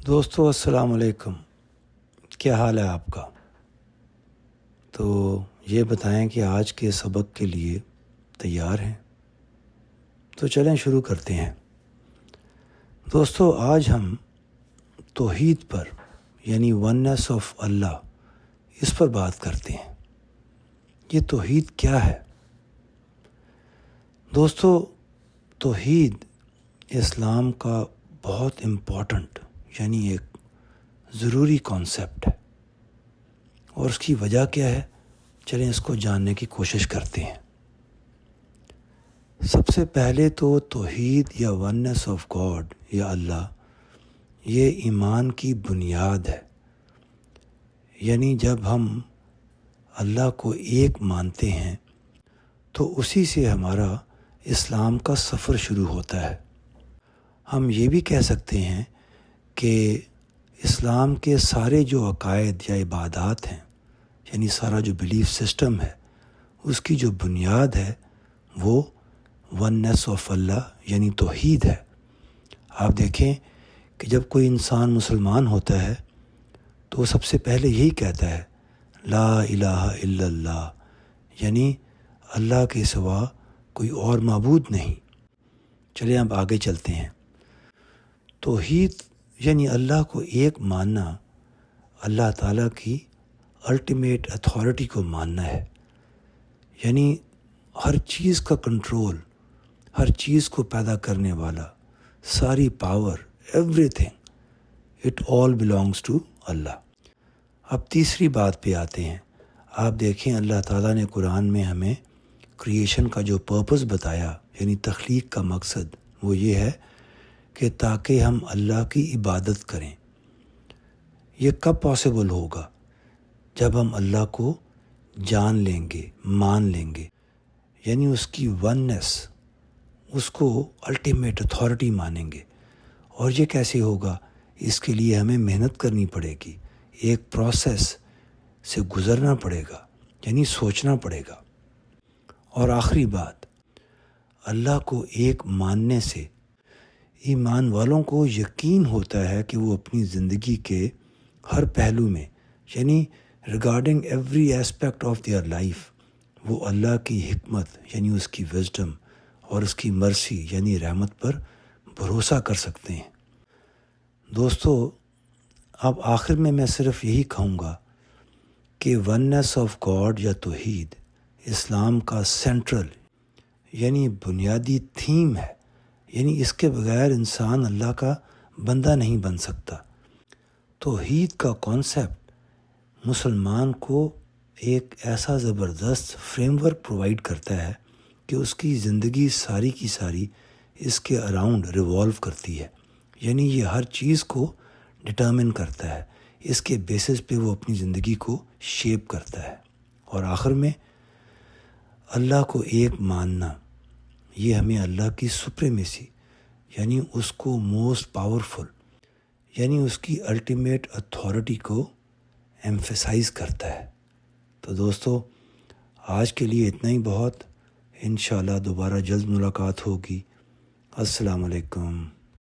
دوستو السلام علیکم، کیا حال ہے آپ کا؟ تو یہ بتائیں کہ آج کے سبق کے لیے تیار ہیں؟ تو چلیں شروع کرتے ہیں۔ دوستو آج ہم توحید پر یعنی وننس آف اللہ اس پر بات کرتے ہیں۔ یہ توحید کیا ہے؟ دوستو توحید اسلام کا بہت امپورٹنٹ یعنی ایک ضروری کانسیپٹ ہے، اور اس کی وجہ کیا ہے چلیں اس کو جاننے کی کوشش کرتے ہیں۔ سب سے پہلے تو توحید یا وننس آف گاڈ یا اللہ یہ ایمان کی بنیاد ہے، یعنی جب ہم اللہ کو ایک مانتے ہیں تو اسی سے ہمارا اسلام کا سفر شروع ہوتا ہے۔ ہم یہ بھی کہہ سکتے ہیں کہ اسلام کے سارے جو عقائد یا عبادات ہیں، یعنی سارا جو بلیف سسٹم ہے، اس کی جو بنیاد ہے وہ وننس آف اللہ یعنی توحید ہے۔ آپ دیکھیں کہ جب کوئی انسان مسلمان ہوتا ہے تو وہ سب سے پہلے یہی کہتا ہے لا الہ الا اللہ، یعنی اللہ کے سوا کوئی اور معبود نہیں۔ چلیں اب آگے چلتے ہیں۔ توحید یعنی اللہ کو ایک ماننا، اللہ تعالیٰ کی الٹیمیٹ اتھارٹی کو ماننا ہے، یعنی ہر چیز کا کنٹرول، ہر چیز کو پیدا کرنے والا، ساری power, everything, it all belongs to Allah. اب تیسری بات پہ آتے ہیں۔ آپ دیکھیں اللہ تعالیٰ نے قرآن میں ہمیں کریشن کا جو پرپس بتایا، یعنی تخلیق کا مقصد، وہ یہ ہے کہ تاکہ ہم اللہ کی عبادت کریں۔ یہ کب پاسبل ہوگا؟ جب ہم اللہ کو جان لیں گے، مان لیں گے، یعنی اس کی وننس، اس کو الٹیمیٹ اتھارٹی مانیں گے۔ اور یہ کیسے ہوگا؟ اس کے لیے ہمیں محنت کرنی پڑے گی، ایک پروسیس سے گزرنا پڑے گا، یعنی سوچنا پڑے گا۔ اور آخری بات، اللہ کو ایک ماننے سے ایمان والوں کو یقین ہوتا ہے کہ وہ اپنی زندگی کے ہر پہلو میں، یعنی regarding every aspect of their life, وہ اللہ کی حکمت یعنی اس کی وزڈم اور اس کی مرسی یعنی رحمت پر بھروسہ کر سکتے ہیں۔ دوستو اب آخر میں صرف یہی کہوں گا کہ وننس آف گاڈ یا توحید اسلام کا سینٹرل یعنی بنیادی تھیم ہے، یعنی اس کے بغیر انسان اللہ کا بندہ نہیں بن سکتا۔ توحید کا کانسیپٹ مسلمان کو ایک ایسا زبردست فریم ورک پرووائڈ کرتا ہے کہ اس کی زندگی ساری کی ساری اس کے اراؤنڈ ریوالو کرتی ہے، یعنی یہ ہر چیز کو ڈٹرمن کرتا ہے، اس کے بیسس پہ وہ اپنی زندگی کو شیپ کرتا ہے۔ اور آخر میں اللہ کو ایک ماننا، یہ ہمیں اللہ کی سپریمیسی یعنی اس کو موسٹ پاورفل یعنی اس کی الٹیمیٹ اتھارٹی کو ایمفیسائز کرتا ہے۔ تو دوستو آج کے لیے اتنا ہی بہت، انشاءاللہ دوبارہ جلد ملاقات ہوگی۔ السلام علیکم۔